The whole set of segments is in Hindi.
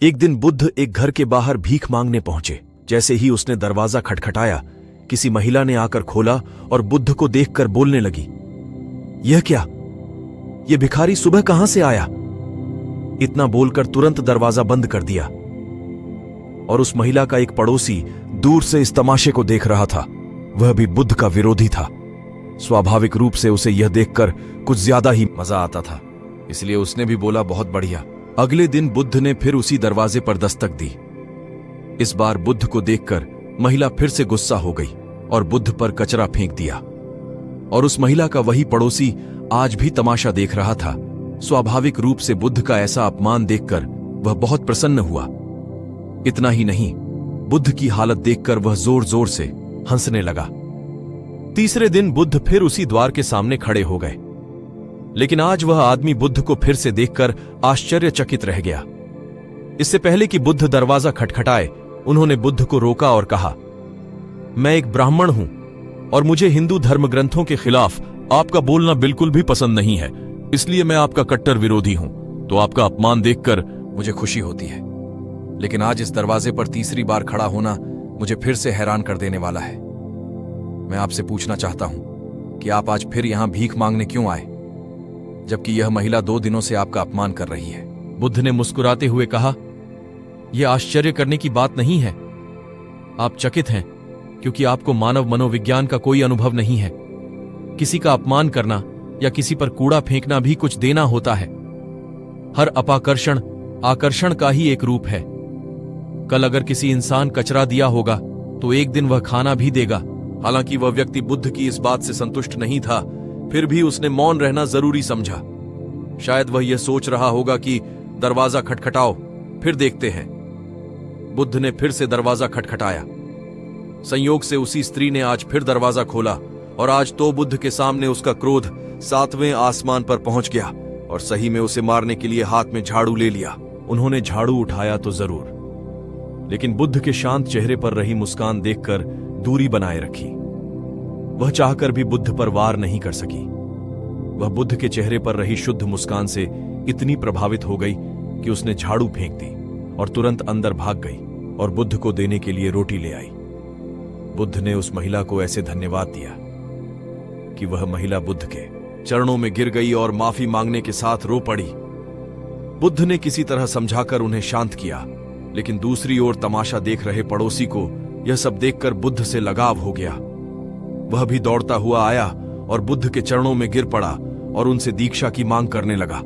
एक दिन बुद्ध एक घर के बाहर भीख मांगने पहुंचे। जैसे ही उसने दरवाजा खटखटाया, किसी महिला ने आकर खोला और बुद्ध को देखकर बोलने लगी, यह क्या? यह भिखारी सुबह कहां से आया? इतना बोलकर तुरंत दरवाजा बंद कर दिया। और उस महिला का एक पड़ोसी दूर से इस तमाशे को देख रहा था। वह भी बुद्ध का विरोधी था। स्वाभाविक रूप से उसे यह देखकर कुछ ज्यादा ही मजा आता था, इसलिए उसने भी बोला, बहुत बढ़िया। अगले दिन बुद्ध ने फिर उसी दरवाजे पर दस्तक दी। इस बार बुद्ध को देखकर महिला फिर से गुस्सा हो गई और बुद्ध पर कचरा फेंक दिया। और उस महिला का वही पड़ोसी आज भी तमाशा देख रहा था। स्वाभाविक रूप से बुद्ध का ऐसा अपमान देखकर वह बहुत प्रसन्न हुआ। इतना ही नहीं, बुद्ध की हालत देखकर वह जोर जोर से हंसने लगा। तीसरे दिन बुद्ध फिर उसी द्वार के सामने खड़े हो गए, लेकिन आज वह आदमी बुद्ध को फिर से देखकर आश्चर्यचकित रह गया। इससे पहले कि बुद्ध दरवाजा खटखटाए, उन्होंने बुद्ध को रोका और कहा, मैं एक ब्राह्मण हूं और मुझे हिंदू धर्म ग्रंथों के खिलाफ आपका बोलना बिल्कुल भी पसंद नहीं है, इसलिए मैं आपका कट्टर विरोधी हूं। तो आपका अपमान देखकर मुझे खुशी होती है, लेकिन आज इस दरवाजे पर तीसरी बार खड़ा होना मुझे फिर से हैरान कर देने वाला है। मैं आपसे पूछना चाहता हूं कि आप आज फिर यहां भीख मांगने क्यों आए, जबकि यह महिला 2 दिनों से आपका अपमान कर रही है। बुद्ध ने मुस्कुराते हुए कहा, यह आश्चर्य करने की बात नहीं है। आप चकित हैं क्योंकि आपको मानव मनोविज्ञान का कोई अनुभव नहीं है। किसी का अपमान करना या किसी पर कूड़ा फेंकना भी कुछ देना होता है। हर अपाकर्षण आकर्षण का ही एक रूप है। कल अगर किसी इंसान कचरा दिया होगा तो एक दिन वह खाना भी देगा। हालांकि वह व्यक्ति बुद्ध की इस बात से संतुष्ट नहीं था, फिर भी उसने मौन रहना जरूरी समझा। शायद वह यह सोच रहा होगा कि दरवाजा खटखटाओ, फिर देखते हैं। बुद्ध ने फिर से दरवाजा खटखटाया। संयोग से उसी स्त्री ने आज फिर दरवाजा खोला और आज तो बुद्ध के सामने उसका क्रोध 7वें आसमान पर पहुंच गया और सही में उसे मारने के लिए हाथ में झाड़ू ले लिया। उन्होंने झाड़ू उठाया तो जरूर, लेकिन बुद्ध के शांत चेहरे पर रही मुस्कान देखकर दूरी बनाए रखी। वह चाहकर भी बुद्ध पर वार नहीं कर सकी। वह बुद्ध के चेहरे पर रही शुद्ध मुस्कान से इतनी प्रभावित हो गई कि उसने झाड़ू फेंक दी और तुरंत अंदर भाग गई और बुद्ध को देने के लिए रोटी ले आई। बुद्ध ने उस महिला को ऐसे धन्यवाद दिया कि वह महिला बुद्ध के चरणों में गिर गई और माफी मांगने के साथ रो पड़ी। बुद्ध ने किसी तरह समझाकर उन्हें शांत किया, लेकिन दूसरी ओर तमाशा देख रहे पड़ोसी को यह सब देखकर बुद्ध से लगाव हो गया। वह भी दौड़ता हुआ आया और बुद्ध के चरणों में गिर पड़ा और उनसे दीक्षा की मांग करने लगा।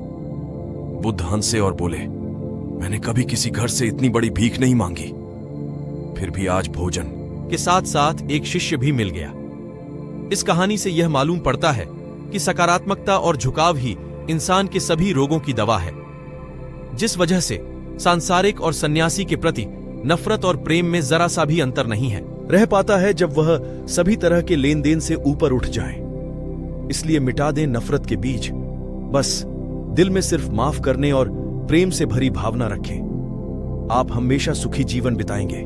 बुद्ध हंसे और बोले, मैंने कभी किसी घर से इतनी बड़ी भीख नहीं मांगी, फिर भी आज भोजन के साथ साथ एक शिष्य भी मिल गया। इस कहानी से यह मालूम पड़ता है कि सकारात्मकता और झुकाव ही इंसान के सभी रोगों की दवा है। जिस वजह से सांसारिक और सन्यासी के प्रति नफरत और प्रेम में जरा सा भी अंतर नहीं है, रह पाता है जब वह सभी तरह के लेन देन से ऊपर उठ जाए। इसलिए मिटा दें नफरत के बीज, बस दिल में सिर्फ माफ करने और प्रेम से भरी भावना रखें। आप हमेशा सुखी जीवन बिताएंगे।